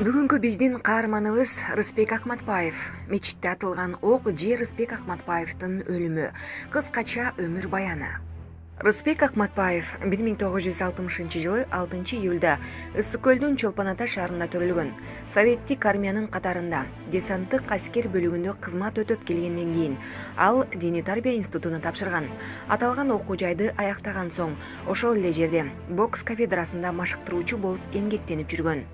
Бүгүнкү биздин каарманыбыз Рыспек Акматбаев. Мечитте атылган ок же Рыспек Акматбаевдин өлүмү. Кыскача өмүр баяны. Рыспек Акматбаев 1960-жылы 6-июлда Ысык көлдүн Чолпон Ата шаарында төрөлгөн. Советтик армиянын катарында десанттык аскер бөлүгүндө кызмат өтөп келгенден кийин ал диний тарбия институтуна тапшырган. Аталган окуу жайды аяктаган соң ошол эле жерде бокс кафедрасында машыктыруучу болуп эмгектенип жүргөн.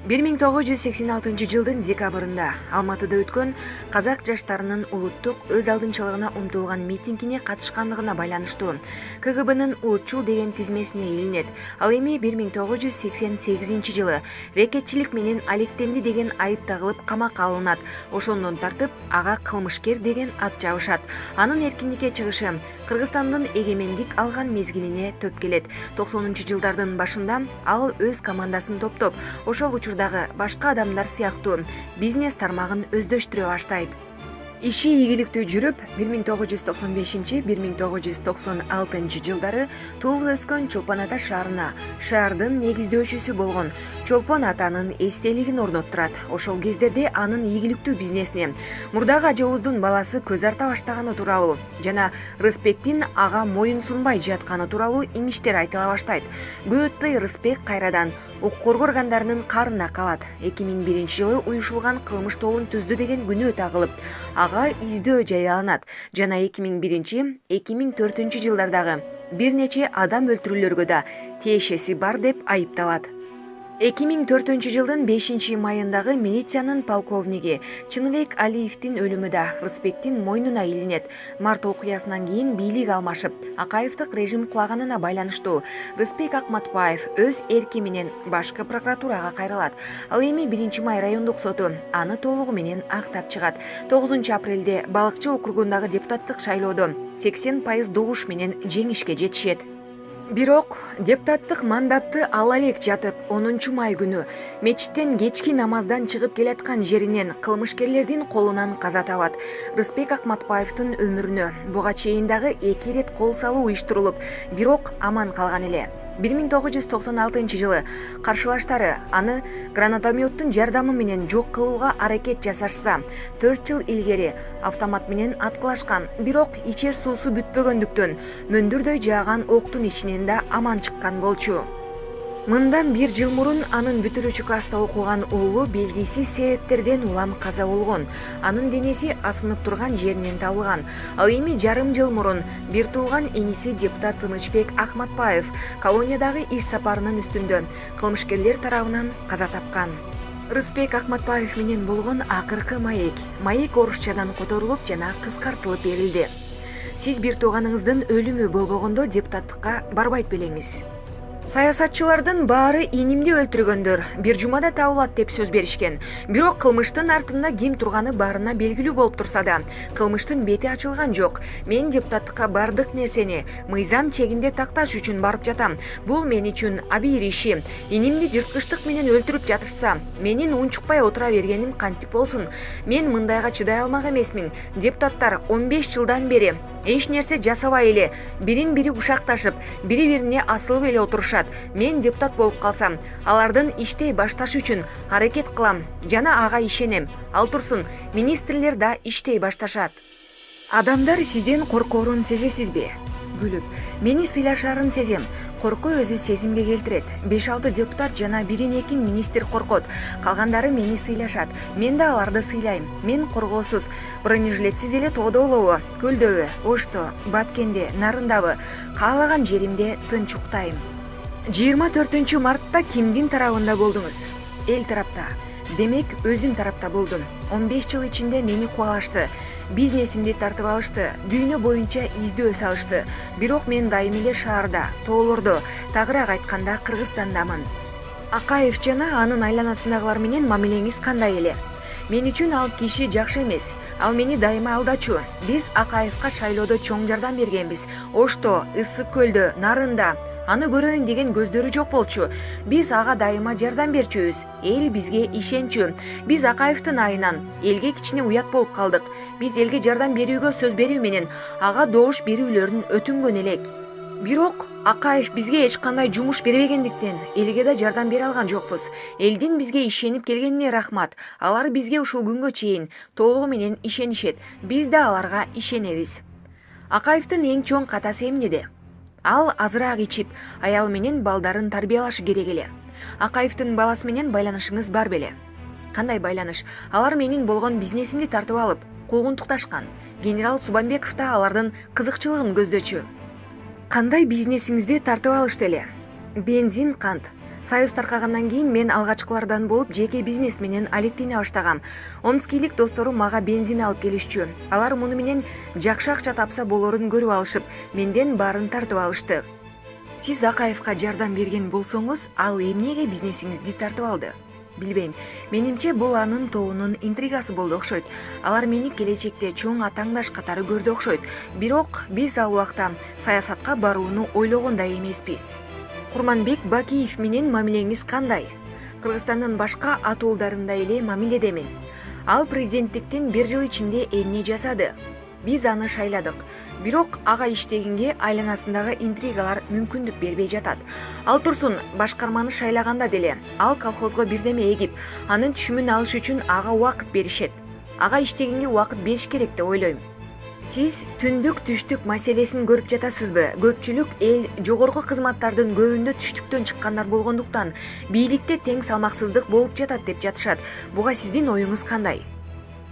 1986-жылдын декабрында Алматыда өткөн казак жаштарынын улуттук өз алдынчылыгына умтулган митингине катышкандыгына байланыштуу КГБнын улутчул деген тизмесине илинет. Ал эми 1988-жылы рекетчилик менен алектенди деген айып тагылып камакка алынат. Ошондон тартып ага кылмышкер деген ат жабышат. Анын эркиндикке чыгышы Кыргызстандын эгемендик алган мезгилине төп келет. 90-жылдардын башында ал өз командасын топтоп, ошол учурдагы башка адамдар сыяктуу бизнес тармагын өздөштүрө баштайт. Иши ийгиликтүү жүрүп, 1995-1996 жылдары туулуп өскөн Чолпон Ата шаарына шаардын негиздөөчүсү болгон Чолпон Атанын эстелигин орноттурат. Ошол кездерде анын ийгиликтүү бизнесине мурдагы ажообуздун баласы көз арта баштаганы тууралуу жана Рыспектин ага моюн сунбай жатканы тууралуу имиштер айтыла баштайт. Көп өтпөй Рыспек кайрадан укук органдарынын карына калат. 2001-жылы уюшулган кылмыш тобун түздү деген күнөө тагылып, ага издөө жарыяланат жана 2001-2004 жылдардагы бир нече адам өлтүрүүлөргө да тиешеси бар деп айыпталат. 2004 жылдын 5 майындагы милициянын полковниги Чыныбек Алиевдин өлүмү да Рыспектин мойнуна илинет. Март окуясынан кийин бийлик алмашып, Акаевдик режим кулаганына байланыштуу Рыспек Акматбаев өз эрки менен башкы прокуратурага кайрылат. Ал эми 1 май райондук соту аны толугу менен актап чыгат. 9 апрелде Балыкчы округундагы депутаттык шайлоодо 80% добуш менен жеңишке жетишет. Бирок депутаттык мандатты ала элек жатып 10 май күнү мечиттен кечки намаздан чыгып келаткан жеринен кылмышкерлердин колунан каза табат. Рыспек Акматбаевдин өмүрүнө буга чейин дагы 2 ирет кол салуу уюштурулуп, бирок аман калган эле. 1996 каршылаштары аны гранатометтун жардамы менен жок кылууга аракет жасашса, 4 жыл илгери автомат менен аткылашкан, бирок ичер суусу бүтпөгөндүктөн мөндүрдөй жааган октун ичинен да аман чыккан болчу. Мындан 1 жыл мурун анын бүтүрүүчү класста окуган уулу белгисиз себептерден улам каза болгон. Анын денеси асынып турган жеринен табылган. Ал эми жарым жыл мурун бир тууган эниси депутат Тынычбек Акматбаев колониядагы иш сапарынын үстүндө кылмышкерлер тарабынан каза тапкан. Рыспек Акматбаев менен болгон акыркы маек орусчадан которулуп жана кыскартылып берилди. Сиз бир тууганыңыздын өлүмү болбогондо депутаттыкка барбайт белеңиз. Саясатчылардын баары инимди өлтүргөндөр бир жумада табылат деп сөз беришкен. Бирок кылмыштын артында ким турганы баарына белгилүү болуп турса да, кылмыштын бети ачылган жок. Мен депутаттыкка бардык нерсени мыйзам чегинде такташ үчүн барып жатам. Бул мен үчүн абийир иши. Инимди жырткычтык менен өлтүрүп жатышса, менин унчукпай отура бергеним кантип болсун? Мен мындайга чыдай алмак эмесмин. Депутаттар 15 жылдан бери эч нерсе жасабай эле, бирин-бири кушакташып, бири-бирине асылып эле отурушат. Мен депутат болуп калсам, алардын иштей башташ үчүн аракет кылам жана ага ишенем. Ал турсун, министрлер да иштей башташат. Адамдар сизден коркоорун сезесизби? Күлүп, мени сыйлашарын сезем. Коркуу өзү сезимге келтирет. 5-6 депутат жана 1-2 министр коркот. Калгандары мени сыйлашат. Мен да аларды сыйлайм. Мен коргоосуз, бронежилетсиз эле тоодолобу, көлдөбү, Ошто, Баткенде, Нарындабы, каалаган жеримде тынч уктайм. 24 мартта кимдин тарабында болдуңуз? Эл тарапта. Демек, өзүм тарапта болдум. 15 жыл ичинде мени кубалашты. Бизнесимди тартып алышты, дүйнө боюнча издөө салышты. Бирок мен дайым эле шаарда, тоолордо, тагыраак айтканда Кыргызстандамын. Акаев жана анын айланасындагылар менен мамилеңиз кандай эле? Мен үчүн ал киши жакшы эмес. Ал мени дайыма алдачу. Биз Акаевка шайлоодо чоң жардам бергенбиз. Ошто, Ысык көлдө, Нарында. Аны көрөйүн деген көздөрү жок болчу. Биз ага дайыма жардам берчүбүз. Эл бизге ишенчү. Биз Акаевдин айынан элге кичине уят болуп калдык. Биз элге жардам берүүгө сөз берүү менен ага добуш берүүлөрүн өтүнгөн элек. Бирок Акаев бизге эч кандай жумуш бербегендиктен элге да жардам бере алган жокпуз. Элдин бизге ишенип келгенине рахмат. Алар бизге ушул күнгө чейин толугу менен ишенишет. Биз да аларга ишенебиз. Акаевдин эң чоң катасы эмнеде? Ал азыраак ичип, аялы менен балдарын тарбиялашы керек эле. Акаевдин баласы менен байланышыңыз бар беле? Кандай байланыш? Алар менин болгон бизнесимди тартып алып, куугунтукташкан. Генерал Субанбеков да алардын кызыкчылыгын көздөчү. Кандай бизнесиңизди тартып алышты эле? Бензин, кант. Союз таркагандан кийин мен алгачкылардан болуп жеке бизнес менен алектене баштагам. Омскийлик досторум мага бензин алып келишчү. Алар муну менен жакшы акча тапса болорун көрүп алышып, менден баарын тартып алышты. Сиз Акаевка жардам берген болсоңуз, ал эмнеге бизнесиңизди тартып алды? Билбейм. Менимче бул анын тобунун интригасы болду окшойт. Алар мени келечекте чоң атаңдаш катары көрдү окшойт. Бирок биз ал убакта саясатка барууну ойлогон да эмеспиз. Курманбек Бакиев менен мамилеңиз кандай? Кыргызстандын башка атуулдарында эле мамиледемин. Ал президенттиктин 1 жыл ичинде эмне жасады? Биз аны шайладык. Бирок ага иштегенге айланасындагы интригалар мүмкүндүк бербей жатат. Ал турсун, башкарманы шайлаганда деле ал колхозго бирдеме эгип, анын түшүмүн алыш үчүн ага убакыт беришет. Ага иштегенге убакыт бериш керек деп ойлойм. Сиз түндүк түштүк маселесин көрүп жатасызбы? Көпчүлүк эл жогорку кызматтардын көбүндө түштүктөн чыккандар болгондуктан бийликте тең салмаксыздык болуп жатат деп жатышат. Буга сиздин оюңуз кандай?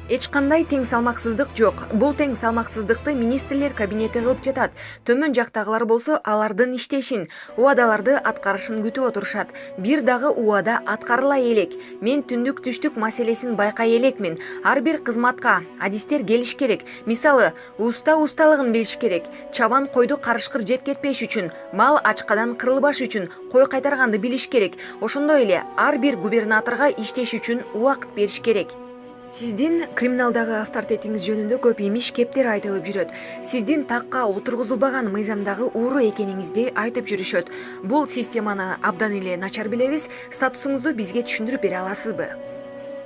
Эч кандай тең салмаксыздык жок. Бул тең салмаксыздыкты министрлер кабинети кылып жатат. Төмөн жактагылар болсо алардын иштешин, убадаларды аткарышын күтүп отурушат. Бир дагы убада аткарыла элек. Мен түндүк түштүк маселесин байкай элекмин. Ар бир кызматка адистер келиш керек. Мисалы, усталыгын билиш керек. Чабан койду карышкыр жеп кетпеш үчүн, мал ачкадан кырылбаш үчүн кой кайтарганды билиш керек. Ошондой эле ар бир губернаторго иштеш үчүн убакыт бериш керек. Сиздин криминалдагы авторитетиңиз жөнүндө көп имиш кептер айтылып жүрөт. Сиздин такка отургузулбаган мыйзамдагы ууру экениңизди айтып жүрүшөт. Бул системаны абдан эле начар билебиз. Статусуңузду бизге түшүндүрүп бере аласызбы?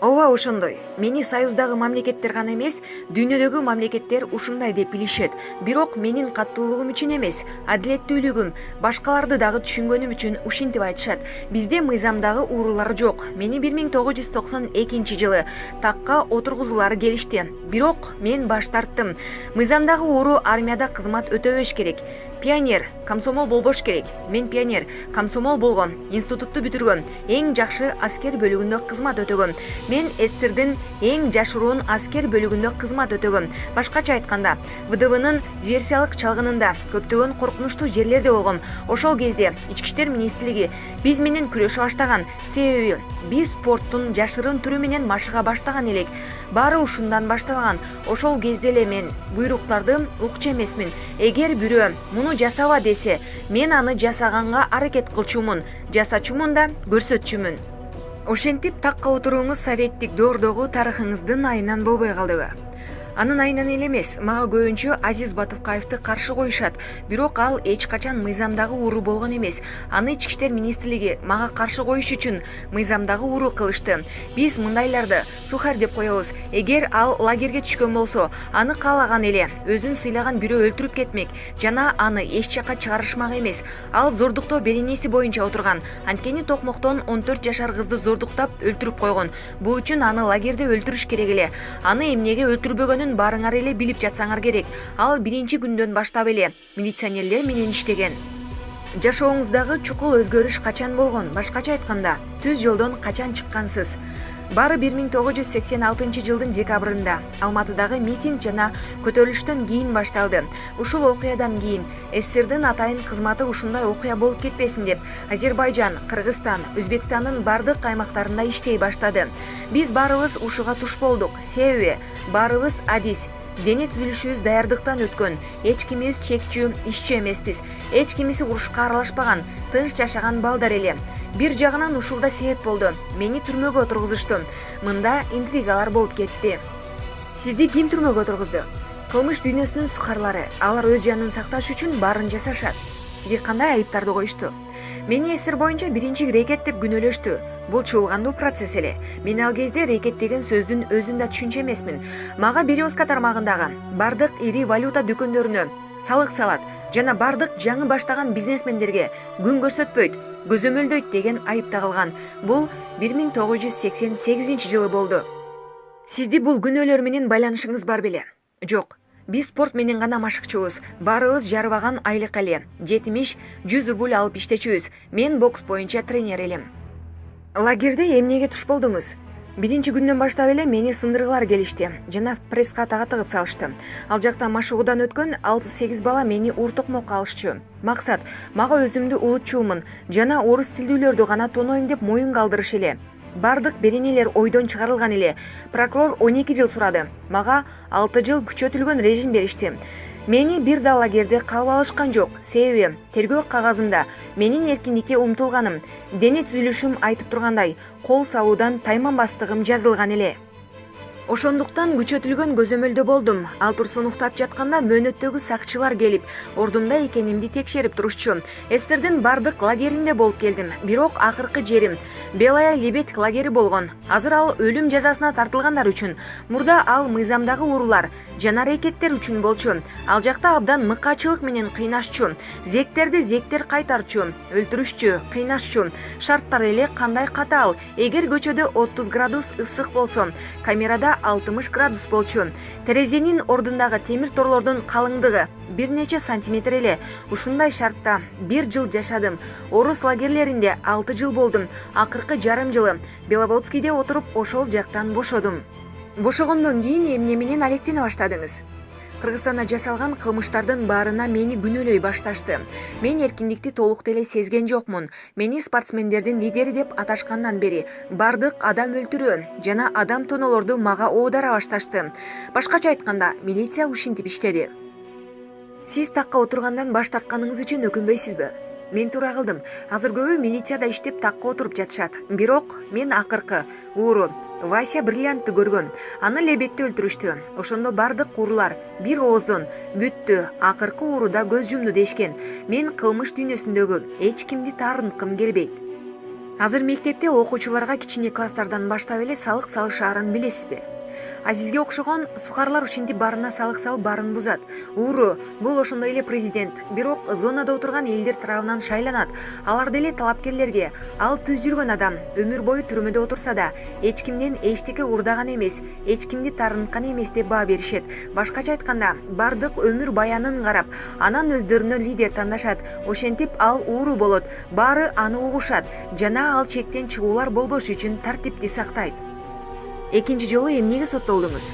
Ооба, ошондой. Мени Союздагы мамлекеттер гана эмес, дүйнөдөгү мамлекеттер ушундай деп билишет. Бирок менин каттуулугум үчүн эмес, адилеттүүлүгүм, башкаларды дагы түшүнгөнүм үчүн ушинтип айтышат. Бизде мыйзамдагы уурулар жок. Мени 1992 жылы такка отургузуулары келишти. Бирок мен баш тарттым. Мыйзамдагы ууру армияда кызмат өтөбөш керек. Пионер, комсомол болбош керек. Мен пионер, комсомол болгом, институтту бүтүргөм, эң жакшы аскер бөлүгүндө кызмат өтөгөм. Мен СССРдин эң жашыруун аскер бөлүгүндө кызмат өтөгөм. Башкача айтканда, ВДВнын диверсиялык чалгынында көптөгөн коркунучтуу жерлерде болгом. Ошол кезде Ички иштер министрлиги биз менен күрөшө баштаган. Себеби биз спорттун жашырын түрү менен машыга баштаган элек. Баары ушундан баштабаган. Ошол кезде эле мен буйруктарды укчу эмесмин. Эгер бирөө муну жасаба десе, мен аны жасаганга аракет кылчумун, жасачумун да көрсөтчүмүн. Ошентип такка отурууңуз советтик доордогу тарыхыңыздын айынан болбой калдыбы? Анын айынан эле эмес, мага көбүнчө Азиз Батукаевди каршы коюшат. Бирок ал эч качан мыйзамдагы ууру болгон эмес. Аны Ички иштер министрлиги мага каршы коюш үчүн мыйзамдагы ууру кылышты. Биз мындайларды сухарь деп коебуз. Эгер ал лагерге түшкөн болсо, аны каалаган эле өзүн сыйлаган бирөө өлтүрүп кетмек жана аны эч жакка чыгарышмак эмес. Ал зордуктоо беренеси боюнча отурган. Анткени токмоктон 14 жашар кызды зордуктап өлтүрүп койгон. Бул үчүн аны лагерде өлтүрүш керек эле. Аны эмнеге өлтүрбөгөнүн баарыңар эле билип жатсаңар керек. Ал биринчи күндөн баштап эле милиционерлер менен иштеген. Жашооңуздагы чукул өзгөрүш качан болгон? Башкача айтканда, түз жолдон качан чыккансыз? Баары 1986 жылдын декабрында Алматыдагы митинг жана көтөрүлүштөн кийин башталды. Ушул окуядан кийин СССРдин атайын кызматы ушундай окуя болуп кетпесин деп Азербайжан, Кыргызстан, Өзбекстандын бардык аймактарында иштей баштады. Биз баарыбыз ушуга туш болдук. Себеби баарыбыз адис, дене түзүлүшүбүз даярдыктан өткөн, эч кимибиз чекчүү, ишчи эмеспиз. Эч кимиси урушка аралашпаган, тынч жашаган балдар эле. Бир жагынан ушул себеп болду. Мени түрмөгө отургузушту. Мында интригалар болуп кетти. Сизди ким түрмөгө отургузду? Кылмыш дүйнөсүнүн сукарлары. Алар өз жанын сакташ үчүн баарын жасашат. Сизге кандай айыптарды коюшту? Мени СССР боюнча биринчи рекет деп күнөөлөштү. Бул чуулгандуу процесс эле. Мен ал кезде рекет деген сөздүн өзүн да түшүнчү эмесмин. Мага Березка тармагындагы бардык ири валюта дүкөндөрүнө салык салат. жана бардык жаңы баштаган бизнесмендерге күн көрсөтпөйт, көзөмөлдөйт деген айып тагылган. Бул 1988 жылы болду. Сизди бул күнөөлөр менен байланышыңыз бар беле? Жок. Биз спорт менен гана машыкчубуз. Баарыбыз жарыбаган айлык эле. 70-100 рубль алып иштечүбүз. Мен бокс боюнча тренер элем. Лагерде эмнеге туш болдуңуз? Биринчи күндөн баштап эле мени сындыргылар келишти жана пресс-катага тыгып салышты. Ал жакта машыгуудан өткөн 6-8 бала мени уртукмокко алышчу. Максат мага өзүмдү улутчулмун жана орус тилдүүлөрдү гана тонойм деп моюнга алдырыш эле. Бардык беренелер ойдон чыгарылган эле. Прокурор 12 жыл сурады. Мага 6 жыл күчөтүлгөн режим беришти. Мени бир да лагерде кабыл алышкан жок. Себеби тергөө кагазымда менин эркиндикке умтулганым, дене түзүлүшүм айтып тургандай, кол салуудан тайманбастыгым жазылган эле. Ошондуктан күчөтүлгөн көзөмөлдө болдум. Ал Турсун уктап жатканда мөөнөттөгү сакчылар келип, ордумда экенимди текшерип турушчу. Эстердин бардык лагеринде болуп келдим. Бирок акыркы жерим Белая Лебедь лагери болгон. Азыр ал өлүм жазасына тартылгандар үчүн. Мурда ал мыйзамдагы уруулар жана аракеттер үчүн болчу. Ал жакта абдан мыкаачылык менен кыйнашчу. Зектерди зектер кайтарчу, өлтүрүшчү, кыйнашчу. Шарттар эле кандай катаал. Эгер көчөдө 30 градус ысык болсо, камерада 60 градус болчу. Терезенин ордундагы темир торлордун калыңдыгы бир нече сантиметр эле. Ушундай шартта 1 жыл жашадым. Орус лагерлеринде 6 жыл болдум. Акыркы жарым жылы Беловодскийде отуруп ошол жактан бошодум. Бошогондон кийин эмне менен алектене баштадыңыз? Кыргызстанда жасалган кылмыштардын баарына мени күнөөлөй башташты. Мен эркиндикти толук деле сезген жокмун. Мени спортсмендердин лидери деп аташкандан бери бардык адам өлтүрүү жана адам тонолорду мага оодара башташты. Башкача айтканда, милиция ушинтип иштеди. Сиз такка отургандан баш тартканыңыз үчүн өкүнбөйсүзбү? Мен туура кылдым. Азыр көбү милицияда иштеп такка отуруп жатышат. Бирок мен акыркы ууру Вася Бриллиантты көргөм. Аны Лебедьте өлтүрүштү. Ошондо бардык уруулар бир ооздон бүттү. Акыркы ууруда көз жумду дешкен. Мен кылмыш дүйнөсүндөгү эч кимди таарынткым келбейт. Азыр мектепте окуучуларга кичине класстардан баштап эле салык салышаарын билесизби? Азизге окшогон сухарлар ушинтип барына салык салып баарын бузат. Ууру бул ошондой эле президент. Бирок зонада отурган элдер тарабынан шайланат. Алар деле талапкерлерге ал түз жүргөн адам өмүр бою түрмөдө отурса да эч кимден эчтеке урдаган эмес, эч кимди таарынткан эмес деп баа беришет. Башкача айтканда, бардык өмүр баянын карап, анан өздөрүнө лидер тандашат. Ошентип ал ууру болот. Баары аны угушат жана ал чектен чыгуулар болбош үчүн тартипти сактайт. Экинчи жолу эмнеге соттолдуңуз?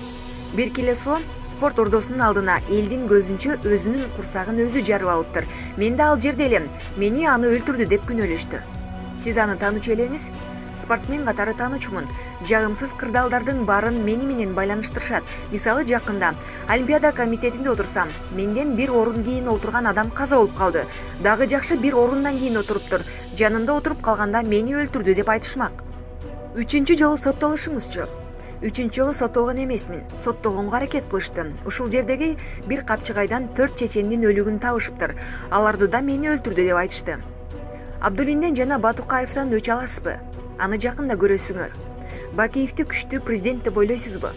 Биркилесо спорт ордосунун алдына элдин көзүнчө өзүнүн курсагын өзү жарып алыптыр. Мен да ал жерде элем. Мени аны өлтүрдү деп күнөөлөштү. Сиз аны таанычу элеңиз? Спортсмен катары таанычумун. Жагымсыз кырдаалдардын баарын мени менен байланыштырышат. Мисалы жакында Олимпиада комитетинде отурсам, менден бир орун кийин отурган адам каза болуп калды. Дагы жакшы бир орундан кийин отуруптур. Жанымда отуруп калганда мени өлтүрдү деп айтышмак. Үчүнчү жолу соттолушуңузчу? Үчүнчү жолу соттолгон эмесмин. Соттогонго аракет кылышты. Ушул жердеги бир капчыгайдан 4 чечендин өлүгүн табышыптыр. Аларды да мени өлтүрдү деп айтышты. Абдуллинден жана Батукаевден өч аласызбы? Аны жакында көрөсүңөр. Бакиевди күчтүү президент деп ойлойсузбу?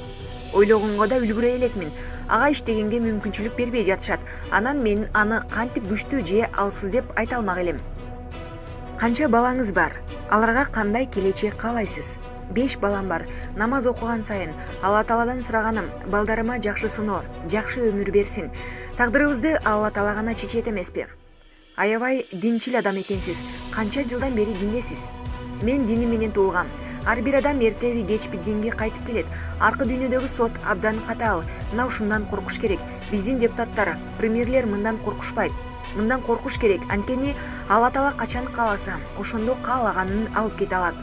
Ойлогонго да үлгүрө элекмин. Ага иштегенге мүмкүнчүлүк бербей жатышат. Анан мен аны кантип күчтүү же алсыз деп айта алмак элем. Канча балаңыз бар? Аларга кандай келечек каалайсыз? 5 балам бар. Намаз окуган сайын Алла Тааладан сураганым, балдарыма жакшы сыноо, жакшы өмүр берсин. Тагдырыбызды Алла Таала гана чечет эмеспи? Аябай динчил адам экенсиз. Канча жылдан бери диндесиз? Мен дини менен туулгам. Ар бир адам эртеби кечпи динге кайтып келет. Аркы дүйнөдөгү сот абдан катаал. Мына ушундан коркуш керек. Биздин депутаттар, премьерлер мындан коркушпайт. Мындан коркуш керек. Анткени Алла Таала качан кааласа, ошондо каалаганын алып кете алат.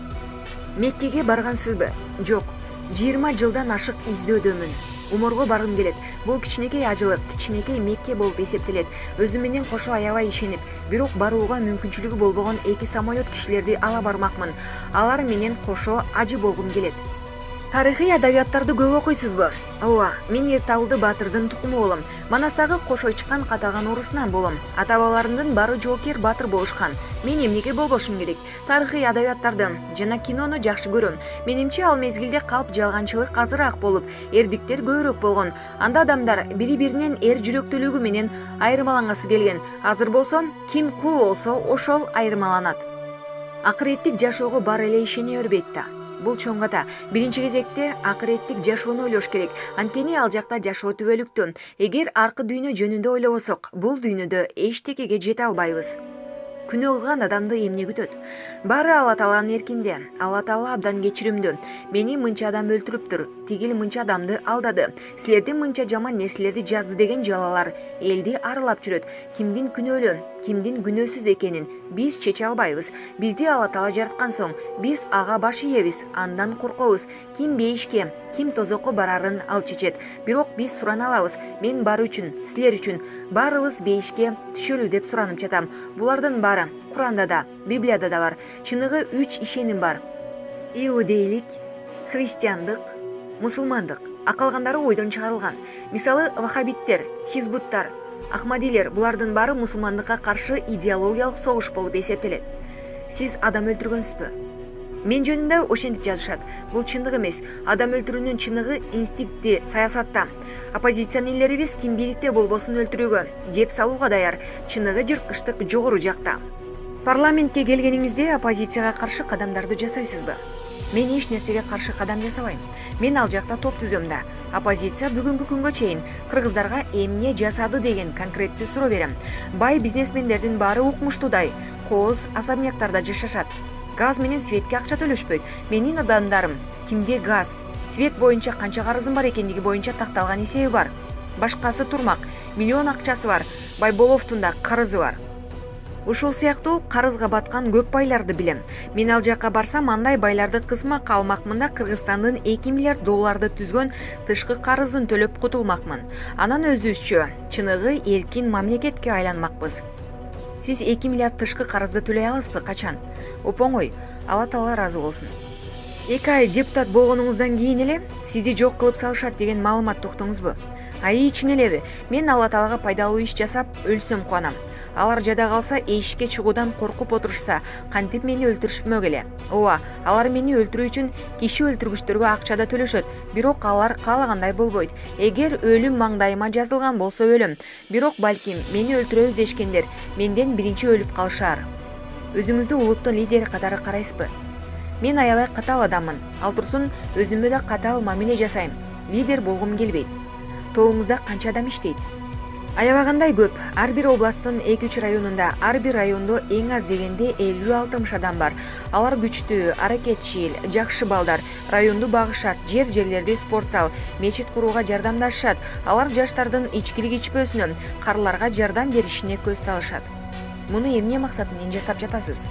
Меккеге баргансызбы? Жок. 20 жылдан ашык издөөдөмүн. Уморго баргым келет. Бул кичинекей ажылык, кичинекей Мекке болуп эсептелет. Өзүм менен кошо аябай ишенип, бирок барууга мүмкүнчүлүгү болбогон 2 самолет кишилерди ала бармакмын. Алар менен кошо ажы болгум келет. Тарыхый адабияттарды көп окуйсузбу? Ооба, мен Эрталды Батырдын тукуму болом. Манастагы Кошойчуккан катаган орусунан болом. Ата-бабаларымдын баары жоокер батыр болушкан. Мен эмнеге болбошум керек? Тарыхый адабияттарды жана кинону жакшы көрөм. Менимче ал мезгилде калп жалганчылык азыраак болуп, эрдиктер көбүрөөк болгон. Анда адамдар бири-биринен эр жүрөктүүлүгү менен айырмалангысы келген. Азыр болсо, ким кул болсо, ошол айырмаланат. Акыреттик жашоого бар эле ишене бербейт да. Бул чоң ката. Биринчи кезекте акыреттик жашоону ойлош керек. Анткени ал жакта жашоо түбөлүктүү. Эгер аркы дүйнө жөнүндө ойлобосок, бул дүйнөдө эчтекеге жете албайбыз. Күнөө кылган адамды эмне күтөт? Баары Алла Тааланын эркинде. Алла Таала абдан кечиримдүү. Мени мынча адам өлтүрүптүр, тигил мынча адамды алдады, силердин мынча жаман нерселерди жазды деген жалалар элди аралап жүрөт. Кимдин күнөөлүү, кимдин күнөөсүз экенин биз чече албайбыз. Бизди Алла Таала жараткан соң, биз ага баш ийебиз, андан коркобуз. Ким бейишке, ким тозокко барарын ал чечет. Бирок биз сурана алабыз. Мен бар үчүн, силер үчүн баарыбыз бейишке түшөлү деп суранып жатам. Булардын баары Куранда да, Библияда да бар. Чыныгы 3 ишеним бар. Иудейлик, христиандык, мусулмандык. Акалгандары ойдон чыгарылган. Мисалы, вахабиттер, хизбуттар, ахмадилер, булардын баары мусулмандыкка каршы идеологиялык согуш болуп эсептелет. Сиз адам өлтүргөнсүзбү? Мен жөнүндө ошентип жазышат. Бул чындык эмес. Адам өлтүрүүнүн чыныгы инстинкти саясатта. Оппозиционерлерибиз ким бийликте болбосун өлтүрүүгө, жеп салууга даяр. Чыныгы жырткычтык жогору жакта. Парламентке келгениңизде оппозицияга каршы кадамдарды жасайсызбы? Мен эч нерсеге каршы кадам жасабайм. Мен ал жакта топ түзөм да. Оппозиция бүгүнкү күнгө чейин кыргыздарга эмне жасады деген конкреттүү суроо берем. Бай бизнесмендердин баары укмуштуудай, кооз особняктарда жашашат. Газ менен светке акча төлөшпөйт. Менин адамдарым кимде газ, свет боюнча канча карызым бар экендиги боюнча такталган эсеби бар. Башкасы турмак, миллион акчасы бар. Байболовдун да карызы бар. Ушул сыяктуу карызга баткан көп байларды билем. Мен ал жакка барсам, андай байларды кысмакка алмакмын да Кыргызстандын 2 миллиард долларды түзгөн тышкы карызын төлөп кутулмакмын. Анан өзүбүзчө чыныгы эркин мамлекетке айланмакпыз. Сиз 2 миллиард тышкы карызды төлөй аласызбы? Качан? Оңой. Алла Таала ыраазы болсун. 2 ай депутат болгонуңуздан кийин эле сизди жок кылып салышат деген маалыматты уктуңузбу? Чын элеби? Мен Алла Таалага пайдалуу иш жасап өлсөм кубанам. Алар жада калса, эшикке чыгуудан коркуп отурушса, кантип мени өлтүрүшмөк эле? Ооба, алар мени өлтүрүү үчүн киши өлтүргүчтөргө акча да төлөшөт. Бирок алар каалагандай болбойт. Эгер өлүм маңдайыма жазылган болсо өлөм. Бирок балким мени өлтүрөбүз дешкендер менден биринчи өлүп калышар. Өзүңүздү улуттун лидери катары карайсызбы? Мен аябай катаал адаммын. Ал турсун өзүмө да катаал мамиле жасайм. Лидер болгум келбейт. Тобуңузда канча адам иштейт? Аябагандай көп. Ар бир областтын 2-3 районунда, ар бир райондо эң аз дегенде 50-60 адам бар. Алар күчтүү, аракетчил, жакшы балдар. Районду багышат, жерлерди спорт зал, мечит курууга жардамдашат. Алар жаштардын ичкилик ичпөөсүнө, карларга жардам беришине көз салышат. Муну эмне максат менен жасап жатасыз?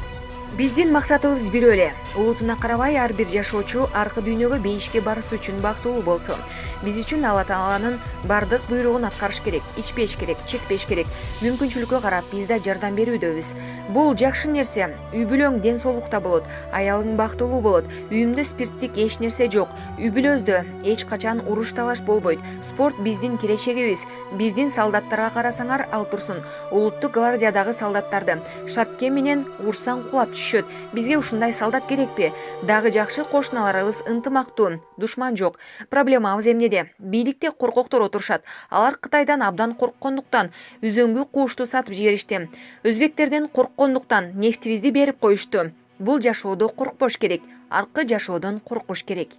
Биздин максатыбыз бирөө эле. Улутуна карабай ар бир жашоочу аркы дүйнөгө бейишке барышы үчүн бактылуу болсун. Биз үчүн Алла Тааланын бардык буйругун аткарыш керек, ичпеш керек, чекпеш керек. Мүмкүнчүлүккө карап биз да жардам берүүдөбүз. Бул жакшы нерсе. Үй бүлөң ден соолукта болот, аялың бактылуу болот. Үйүмдө спирттик эч нерсе жок. Үй бүлөбүздө эч качан уруш талаш болбойт. Спорт биздин келечегибиз. Биздин солдаттарга карасаңар, ал турсун. Улуттук гвардиядагы солдаттарды шапке менен урсаң кулап түшөт. Бизге ушундай солдат керекпи? Дагы жакшы кошуналарыбыз ынтымактуу, душман жок. Проблемабыз эмнеде? Бийликте коркоктор отурушат. Алар Кытайдан абдан корккондуктан үзөңгү куушту сатып жиберишти. Өзбектерден корккондуктан нефтибизди берип коюшту. Бул жашоодо коркпош керек. Аркы жашоодон коркуш керек.